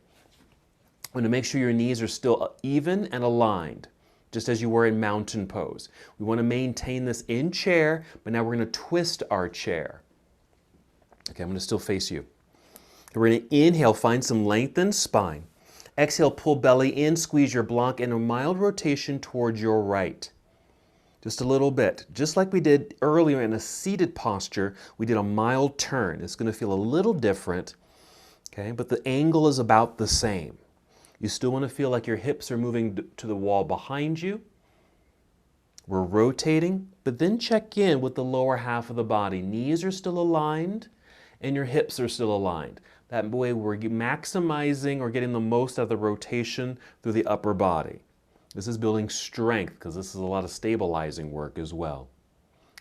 You want to make sure your knees are still even and aligned, just as you were in mountain pose. We want to maintain this in chair, but now we're going to twist our chair. Okay, I'm going to still face you. We're going to inhale, find some lengthened spine. Exhale, pull belly in, squeeze your block, and a mild rotation towards your right. Just a little bit. Just like we did earlier in a seated posture, we did a mild turn. It's going to feel a little different, okay? But the angle is about the same. You still want to feel like your hips are moving to the wall behind you. We're rotating, but then check in with the lower half of the body. Knees are still aligned, and your hips are still aligned. That way we're maximizing or getting the most out of the rotation through the upper body. This is building strength because this is a lot of stabilizing work as well.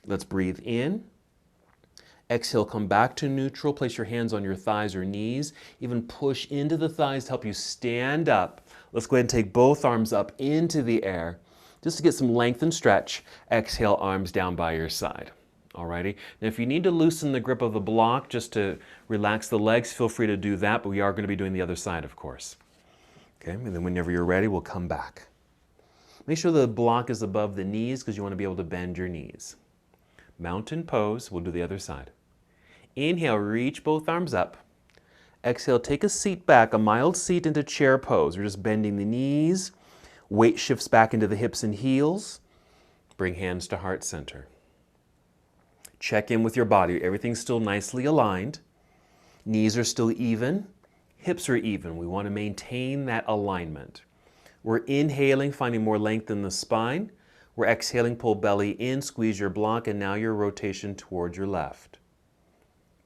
Let's breathe in. Exhale, come back to neutral. Place your hands on your thighs or knees. Even push into the thighs to help you stand up. Let's go ahead and take both arms up into the air just to get some length and stretch. Exhale, arms down by your side. Alrighty. Now if you need to loosen the grip of the block just to relax the legs, feel free to do that, but we are going to be doing the other side, of course. Okay, and then whenever you're ready, we'll come back. Make sure the block is above the knees because you want to be able to bend your knees. Mountain pose, we'll do the other side. Inhale, reach both arms up. Exhale, take a seat back, a mild seat into chair pose. We're just bending the knees. Weight shifts back into the hips and heels. Bring hands to heart center. Check in with your body. Everything's still nicely aligned. Knees are still even. Hips are even. We want to maintain that alignment. We're inhaling, finding more length in the spine. We're exhaling, pull belly in, squeeze your block, and now your rotation towards your left.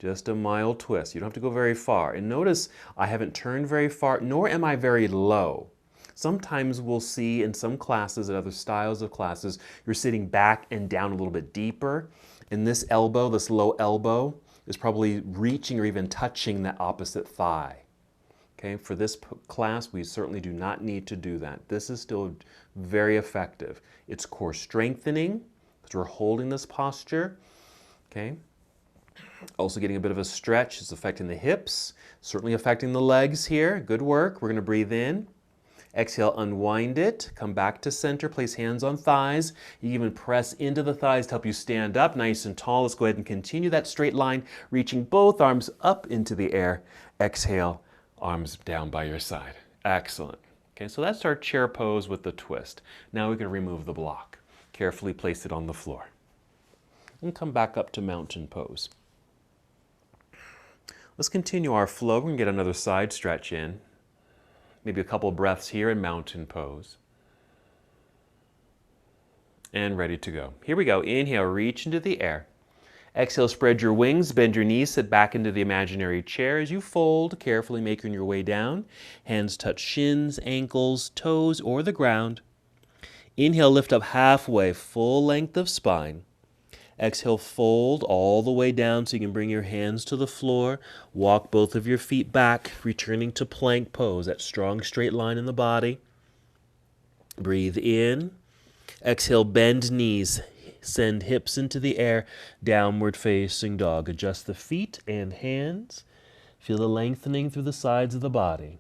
Just a mild twist. You don't have to go very far. And notice I haven't turned very far, nor am I very low. Sometimes we'll see in some classes and other styles of classes, you're sitting back and down a little bit deeper. And this elbow, this low elbow, is probably reaching or even touching that opposite thigh. Okay, for this class, we certainly do not need to do that. This is still very effective. It's core strengthening, because we're holding this posture. Okay. Also getting a bit of a stretch is affecting the hips, certainly affecting the legs here. Good work. We're going to breathe in. Exhale, unwind it. Come back to center. Place hands on thighs. You can even press into the thighs to help you stand up nice and tall. Let's go ahead and continue that straight line, reaching both arms up into the air. Exhale, arms down by your side. Excellent. Okay, so that's our chair pose with the twist. Now we can remove the block. Carefully place it on the floor. And come back up to mountain pose. Let's continue our flow. We're going to get another side stretch in. Maybe a couple of breaths here in mountain pose. And ready to go. Here we go. Inhale, reach into the air. Exhale, spread your wings, bend your knees, sit back into the imaginary chair. As you fold, carefully making your way down. Hands touch shins, ankles, toes, or the ground. Inhale, lift up halfway, full length of spine. Exhale, fold all the way down so you can bring your hands to the floor. Walk both of your feet back, returning to plank pose, that strong straight line in the body. Breathe in. Exhale, bend knees. Send hips into the air, downward facing dog. Adjust the feet and hands. Feel the lengthening through the sides of the body.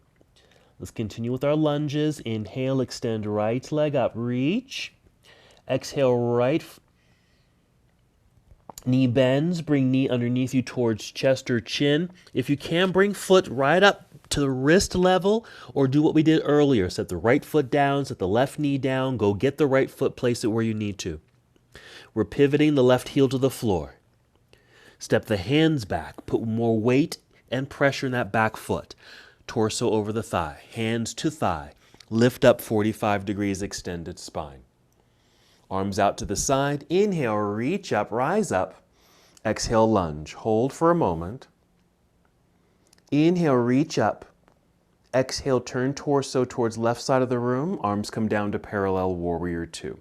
Let's continue with our lunges. Inhale, extend right leg up, reach. Exhale, right knee bends, bring knee underneath you towards chest or chin. If you can, bring foot right up to the wrist level, or do what we did earlier. Set the right foot down, set the left knee down, go get the right foot, place it where you need to. We're pivoting the left heel to the floor. Step the hands back, put more weight and pressure in that back foot. Torso over the thigh, hands to thigh. Lift up 45 degrees, extended spine. Arms out to the side. Inhale, reach up, rise up. Exhale, lunge. Hold for a moment. Inhale, reach up. Exhale, turn torso towards left side of the room. Arms come down to parallel warrior two.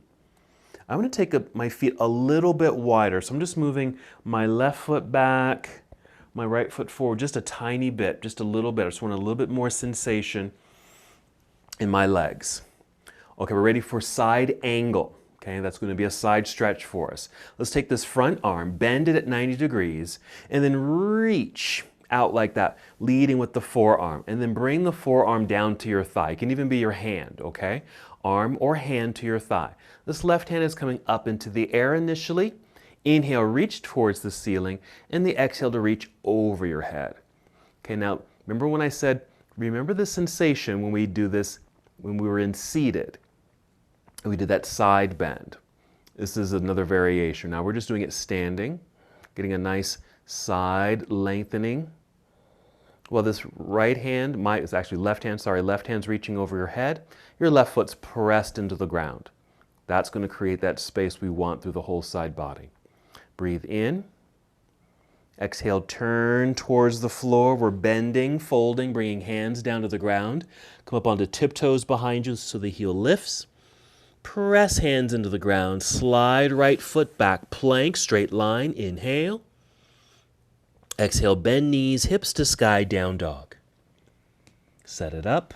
I'm going to take my feet a little bit wider. So I'm just moving my left foot back, my right foot forward just a tiny bit, just a little bit. I just want a little bit more sensation in my legs. Okay, we're ready for side angle. Okay, that's going to be a side stretch for us. Let's take this front arm, bend it at 90 degrees, and then reach out like that, leading with the forearm. And then bring the forearm down to your thigh. It can even be your hand, okay? Arm or hand to your thigh. This left hand is coming up into the air initially. Inhale, reach towards the ceiling, and the exhale to reach over your head. Okay, now remember when I said, remember the sensation when we do this, when we were in seated. We did that side bend. This is another variation. Now we're just doing it standing, getting a nice side lengthening. Well, this right hand, it's actually left hand, sorry, left hand's reaching over your head. Your left foot's pressed into the ground. That's going to create that space we want through the whole side body. Breathe in. Exhale, turn towards the floor. We're bending, folding, bringing hands down to the ground. Come up onto tiptoes behind you so the heel lifts. Press hands into the ground. Slide right foot back. Plank, straight line. Inhale. Exhale, bend knees, hips to sky, down dog. Set it up.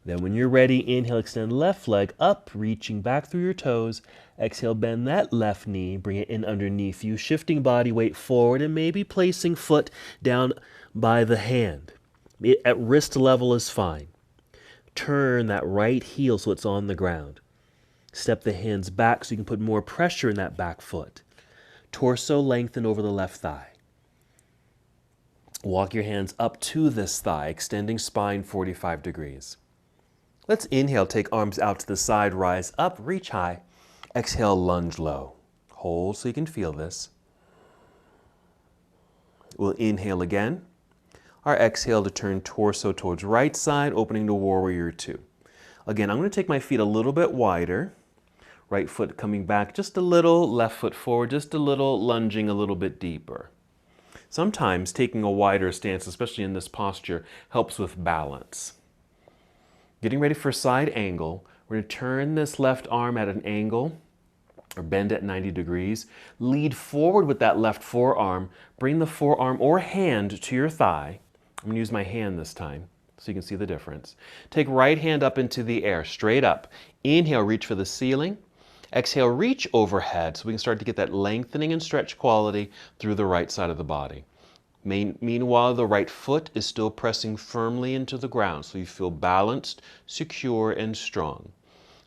Then when you're ready, inhale, extend left leg up, reaching back through your toes. Exhale, bend that left knee, bring it in underneath you, shifting body weight forward and maybe placing foot down by the hand. At wrist level is fine. Turn that right heel so it's on the ground. Step the hands back so you can put more pressure in that back foot. Torso lengthen over the left thigh. Walk your hands up to this thigh, extending spine 45 degrees. Let's inhale, take arms out to the side, rise up, reach high. Exhale, lunge low. Hold so you can feel this. We'll inhale again. Our exhale to turn torso towards right side, opening to warrior two. Again, I'm going to take my feet a little bit wider. Right foot coming back just a little, left foot forward just a little, lunging a little bit deeper. Sometimes taking a wider stance, especially in this posture, helps with balance. Getting ready for side angle, we're going to turn this left arm at an angle, or bend at 90 degrees. Lead forward with that left forearm. Bring the forearm or hand to your thigh. I'm going to use my hand this time so you can see the difference. Take right hand up into the air, straight up. Inhale, reach for the ceiling. Exhale, reach overhead so we can start to get that lengthening and stretch quality through the right side of the body. Meanwhile, the right foot is still pressing firmly into the ground so you feel balanced, secure, and strong.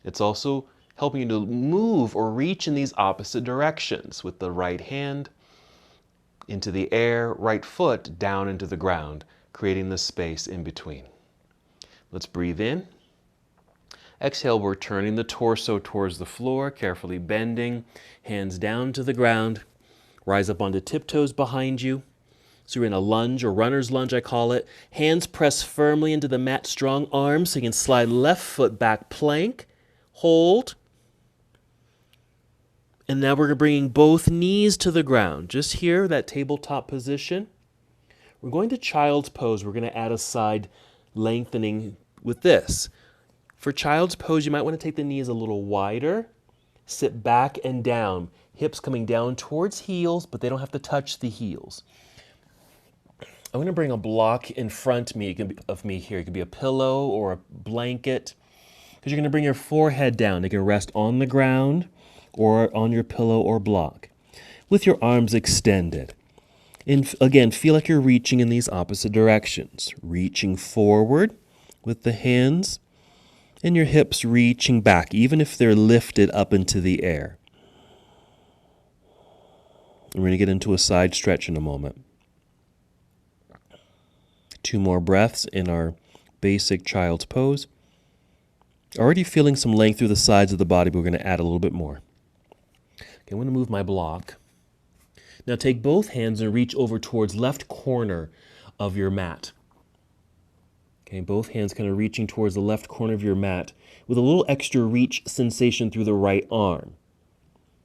It's also helping you to move or reach in these opposite directions with the right hand into the air, right foot down into the ground, creating the space in between. Let's breathe in. Exhale, we're turning the torso towards the floor, carefully bending, hands down to the ground. Rise up onto tiptoes behind you. So you're in a lunge, or runner's lunge I call it. Hands press firmly into the mat, strong arms so you can slide left foot back, plank, hold. And now we're bringing both knees to the ground. Just here, that tabletop position. We're going to child's pose. We're going to add a side lengthening with this. For child's pose, you might want to take the knees a little wider, sit back and down, hips coming down towards heels, but they don't have to touch the heels. I'm going to bring a block in front of me here. It could be a pillow or a blanket, because you're going to bring your forehead down. It can rest on the ground or on your pillow or block, with your arms extended. And again, feel like you're reaching in these opposite directions, reaching forward with the hands, and your hips reaching back, even if they're lifted up into the air. We're going to get into a side stretch in a moment. 2 more breaths in our basic child's pose. Already feeling some length through the sides of the body, but we're going to add a little bit more. Okay, I'm going to move my block. Now take both hands and reach over towards left corner of your mat. Okay, both hands kind of reaching towards the left corner of your mat with a little extra reach sensation through the right arm.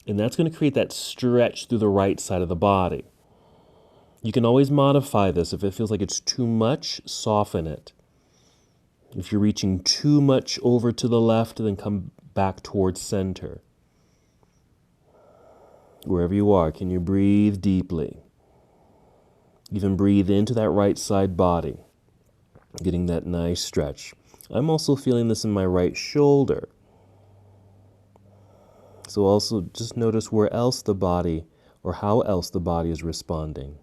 And that's going to create that stretch through the right side of the body. You can always modify this. If it feels like it's too much, soften it. If you're reaching too much over to the left, then come back towards center. Wherever you are, can you breathe deeply? Even breathe into that right side body, getting that nice stretch. I'm also feeling this in my right shoulder. So also just notice where else the body, or how else the body is responding.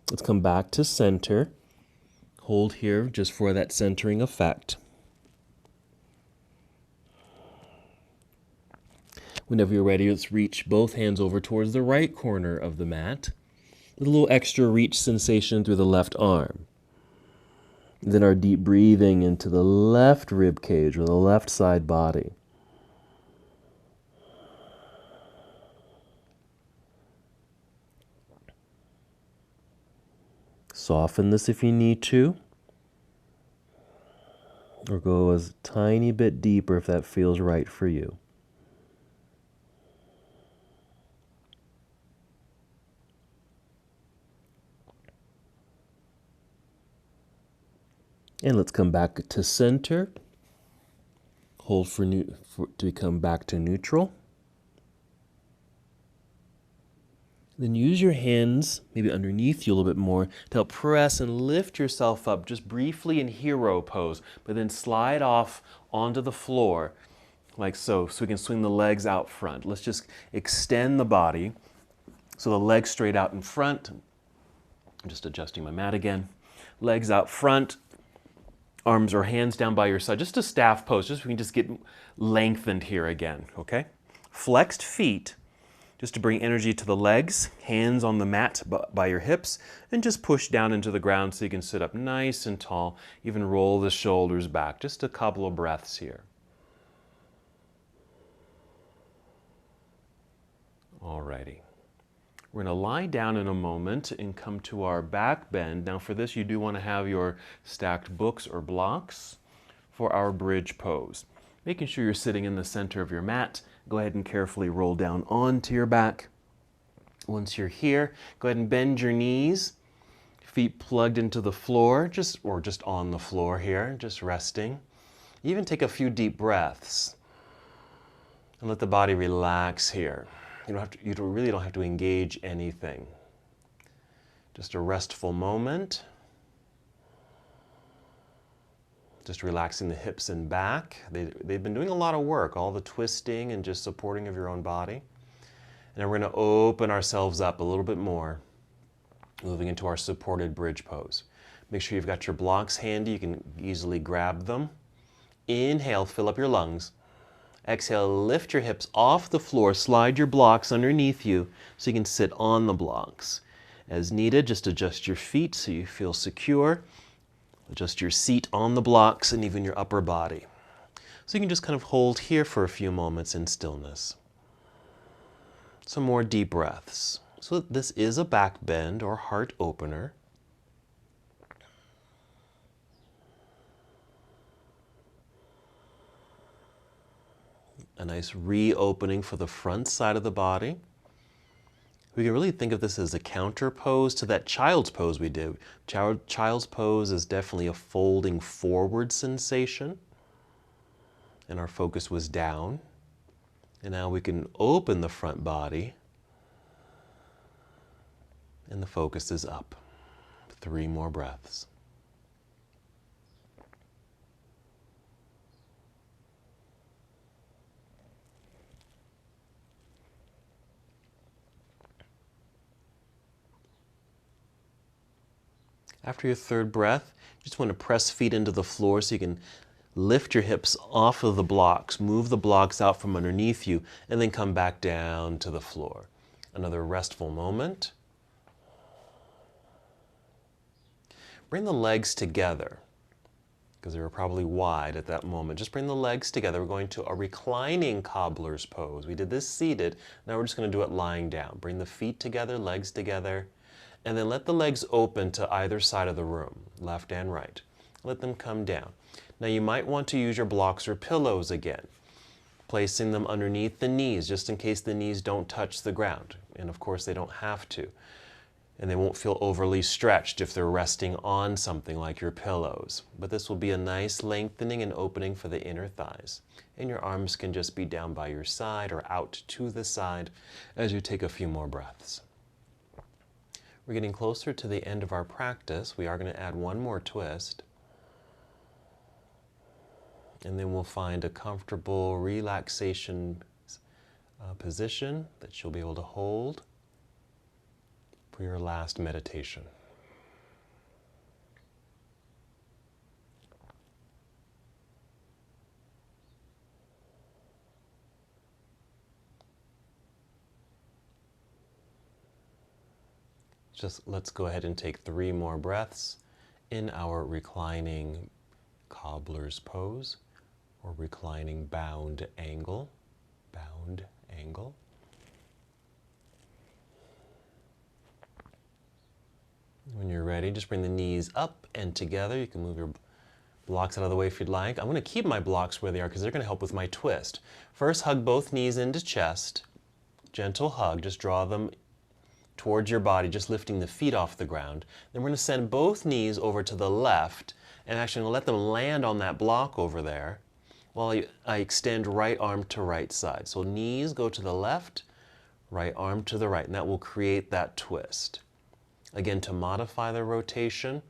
Let's come back to center. Hold here just for that centering effect. Whenever you're ready, let's reach both hands over towards the right corner of the mat with a little extra reach sensation through the left arm. Then our deep breathing into the left rib cage or the left side body. Soften this if you need to, or go a tiny bit deeper if that feels right for you. And let's come back to center. Hold to come back to neutral. Then use your hands, maybe underneath you a little bit more, to help press and lift yourself up just briefly in hero pose, but then slide off onto the floor like so we can swing the legs out front. Let's just extend the body so the legs straight out in front. I'm just adjusting my mat again. Legs out front, arms or hands down by your side, just a staff pose, just so we can just get lengthened here again, okay? Flexed feet, just to bring energy to the legs, hands on the mat by your hips, and just push down into the ground so you can sit up nice and tall, even roll the shoulders back. Just a couple of breaths here. Alrighty. We're going to lie down in a moment and come to our back bend. Now for this, you do want to have your stacked books or blocks for our bridge pose. Making sure you're sitting in the center of your mat, Go ahead and carefully roll down onto your back. Once you're here, go ahead and bend your knees, feet plugged into the floor, or just on the floor here, just resting. Even take a few deep breaths and let the body relax here. You really don't have to engage anything. Just a restful moment. Just relaxing the hips and back. They've been doing a lot of work, all the twisting and just supporting of your own body. And then we're going to open ourselves up a little bit more, moving into our supported bridge pose. Make sure you've got your blocks handy. You can easily grab them. Inhale, fill up your lungs. Exhale, lift your hips off the floor. Slide your blocks underneath you so you can sit on the blocks. As needed, just adjust your feet so you feel secure. Adjust your seat on the blocks and even your upper body. So you can just kind of hold here for a few moments in stillness. Some more deep breaths. So this is a back bend or heart opener. A nice reopening for the front side of the body. We can really think of this as a counter pose to that child's pose we did. Child's pose is definitely a folding forward sensation. And our focus was down. And now we can open the front body. And the focus is up. 3 more breaths. After your 3rd breath, you just want to press feet into the floor so you can lift your hips off of the blocks, move the blocks out from underneath you, and then come back down to the floor. Another restful moment. Bring the legs together, because they were probably wide at that moment. Just bring the legs together. We're going to a reclining cobbler's pose. We did this seated. Now we're just going to do it lying down. Bring the feet together, legs together, and then let the legs open to either side of the room, left and right. Let them come down. Now you might want to use your blocks or pillows again, placing them underneath the knees, just in case the knees don't touch the ground. And of course they don't have to. And they won't feel overly stretched if they're resting on something like your pillows. But this will be a nice lengthening and opening for the inner thighs. And your arms can just be down by your side or out to the side as you take a few more breaths. We're getting closer to the end of our practice. We are going to add one more twist. And then we'll find a comfortable relaxation position that you'll be able to hold for your last meditation. Let's go ahead and take 3 more breaths in our reclining cobbler's pose or reclining bound angle. Bound angle. When you're ready, just bring the knees up and together. You can move your blocks out of the way if you'd like. I'm going to keep my blocks where they are because they're going to help with my twist. First, hug both knees into chest. Gentle hug. Just draw them towards your body, just lifting the feet off the ground. Then we're going to send both knees over to the left and actually let them land on that block over there while I extend right arm to right side. So knees go to the left, right arm to the right, and that will create that twist. Again, to modify the rotation,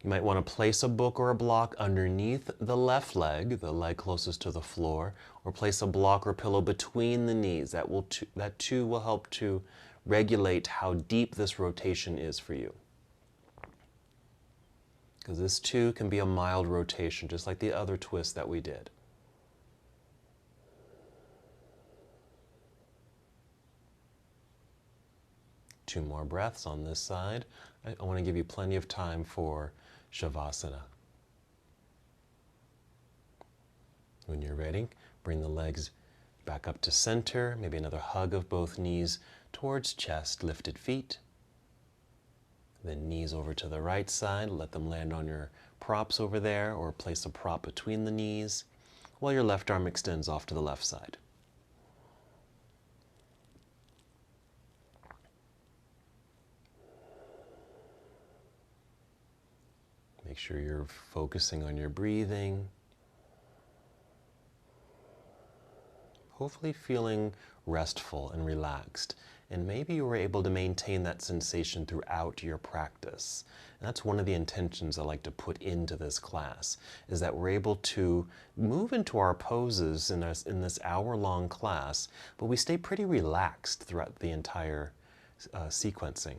you might want to place a book or a block underneath the left leg, the leg closest to the floor, or place a block or pillow between the knees. That too will help to regulate how deep this rotation is for you. Because this too can be a mild rotation, just like the other twist that we did. Two more breaths on this side. I want to give you plenty of time for Shavasana. When you're ready, bring the legs back up to center, maybe another hug of both knees towards chest, lifted feet. Then knees over to the right side, let them land on your props over there, or place a prop between the knees, while your left arm extends off to the left side. Make sure you're focusing on your breathing. Hopefully feeling restful and relaxed. And maybe you were able to maintain that sensation throughout your practice. And that's one of the intentions I like to put into this class, is that we're able to move into our poses in this hour-long class, but we stay pretty relaxed throughout the entire sequencing.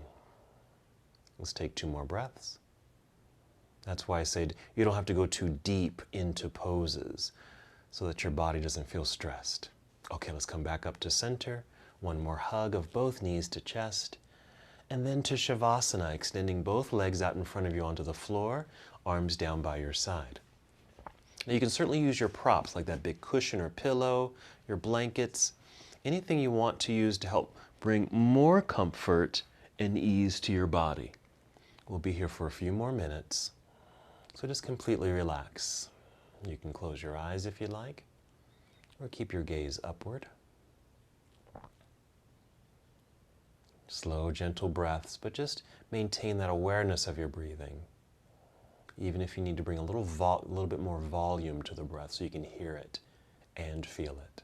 Let's take 2 more breaths. That's why I said you don't have to go too deep into poses so that your body doesn't feel stressed. Okay, let's come back up to center. 1 more hug of both knees to chest. And then to Shavasana, extending both legs out in front of you onto the floor, arms down by your side. Now you can certainly use your props like that big cushion or pillow, your blankets, anything you want to use to help bring more comfort and ease to your body. We'll be here for a few more minutes, so just completely relax. You can close your eyes if you like, or keep your gaze upward. Slow, gentle breaths, but just maintain that awareness of your breathing. Even if you need to bring a little bit more volume to the breath so you can hear it and feel it.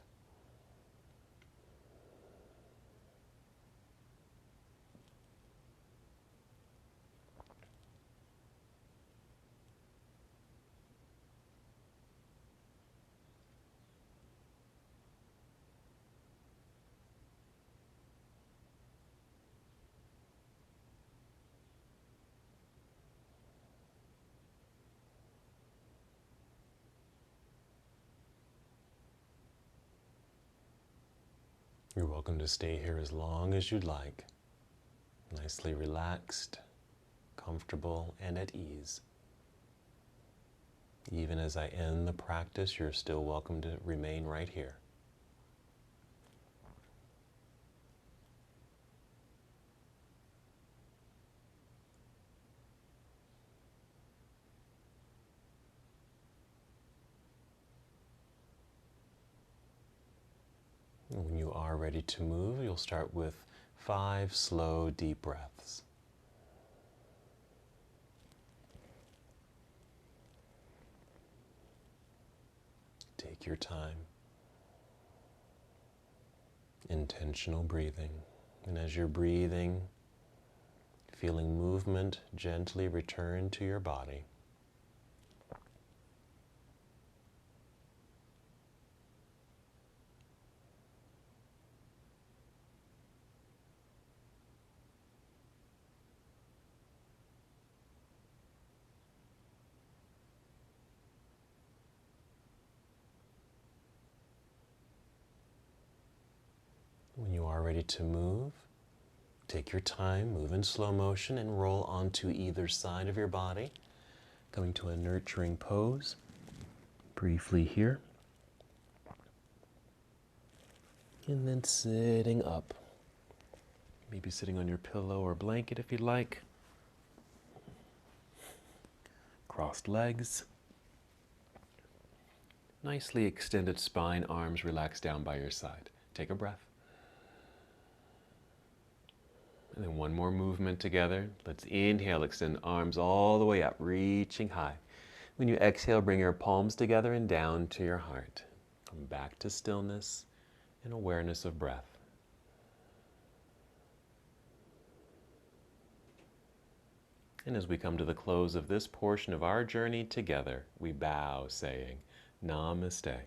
You're welcome to stay here as long as you'd like. Nicely relaxed, comfortable, and at ease. Even as I end the practice, you're still welcome to remain right here. When you are ready to move, you'll start with 5 slow, deep breaths. Take your time. Intentional breathing. And as you're breathing, feeling movement gently return to your body. When you are ready to move, take your time, move in slow motion, and roll onto either side of your body, coming to a nurturing pose. Briefly here. And then sitting up. Maybe sitting on your pillow or blanket if you'd like. Crossed legs. Nicely extended spine, arms relaxed down by your side. Take a breath. And then 1 more movement together. Let's inhale, extend arms all the way up, reaching high. When you exhale, bring your palms together and down to your heart. Come back to stillness and awareness of breath. And as we come to the close of this portion of our journey together, we bow, saying, Namaste.